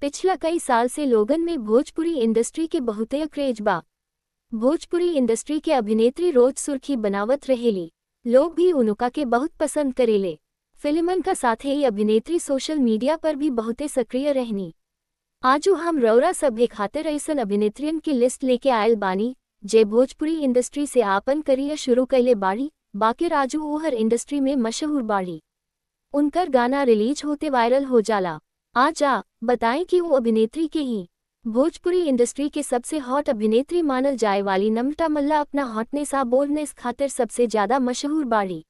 पिछला कई साल से लोगन में भोजपुरी इंडस्ट्री के बहुते क्रेज बा। भोजपुरी इंडस्ट्री के अभिनेत्री रोज सुर्खी बनावत रहेली। लोग भी उनका के बहुत पसंद करेले। फिल्मन का साथे ही अभिनेत्री सोशल मीडिया पर भी बहुते सक्रिय रहनी। आजू हम रौरा सभे खातिर ऐसन अभिनेत्रियन की लिस्ट लेके आयल बानी जे भोजपुरी इंडस्ट्री से आपन करियर शुरू कैले बाड़ी, बाकी राजू ओहर इंडस्ट्री में मशहूर बाड़ी। उनकर गाना रिलीज होते वायरल हो जाला। आज बताएं कि वो अभिनेत्री के ही भोजपुरी इंडस्ट्री के सबसे हॉट अभिनेत्री मानल जाए वाली नम्रता मल्ला अपना हॉटनेस बोल्डनेस खातिर सबसे ज्यादा मशहूर बाड़ी।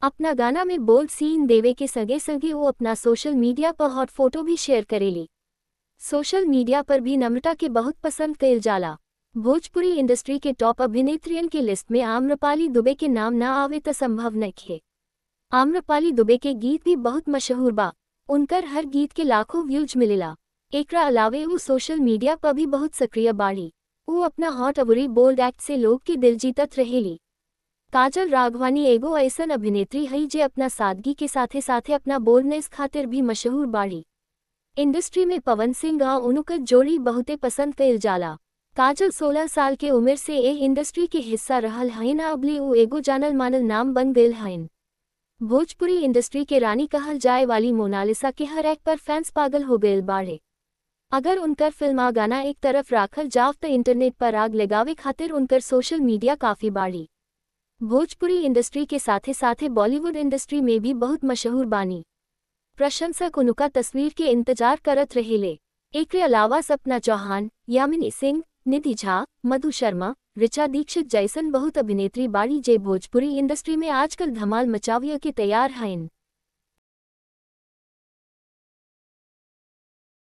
अपना गाना में बोल्ड सीन देवे के सगे सगे वो अपना सोशल मीडिया पर हॉट फोटो भी शेयर करेली। सोशल मीडिया पर भी नम्रता के बहुत पसंद कइल जाला। भोजपुरी इंडस्ट्री के टॉप अभिनेत्रियन के लिस्ट में आम्रपाली दुबे के नाम ना आवे तो संभव नइखे। आम्रपाली दुबे के गीत भी बहुत मशहूर बा। उनकर हर गीत के लाखों व्यूज मिलेला। एकरा अलावे वो सोशल मीडिया पर भी बहुत सक्रिय बाड़ी। वो अपना हॉट अवरी बोल्ड एक्ट से लोग के दिल जीतत रहेली। काजल राघवानी एगो ऐसन अभिनेत्री है जे अपना सादगी के साथे साथे अपना बोल्डनेस खातिर भी मशहूर बाड़ी। इंडस्ट्री में पवन सिंह उनकर जोड़ी बहुते पसंद कइल जाला। काजल 16 साल के उम्र से ए इंडस्ट्री के हिस्सा रहल हइन। अबले वो एगो जानल मानल नाम बन गइल हइन। भोजपुरी इंडस्ट्री के रानी कहल जाए वाली मोनालिसा के हर एक पर फैंस पागल हो गइल बाड़े। अगर उनकर फिल्म गाना एक तरफ राखल जाव तो इंटरनेट पर आग लगावे खातिर उनकर सोशल मीडिया काफी बाड़ी। भोजपुरी इंडस्ट्री के साथे साथे बॉलीवुड इंडस्ट्री में भी बहुत मशहूर बानी। प्रशंसक उनका तस्वीर के इंतजार करत रहेले। एकरे अलावा सपना चौहान, यामिनी सिंह, निधि झा, मधु शर्मा, ऋचा दीक्षित जैसन बहुत अभिनेत्री बाड़ी जे भोजपुरी इंडस्ट्री में आजकल धमाल मचाविया के तैयार हैं।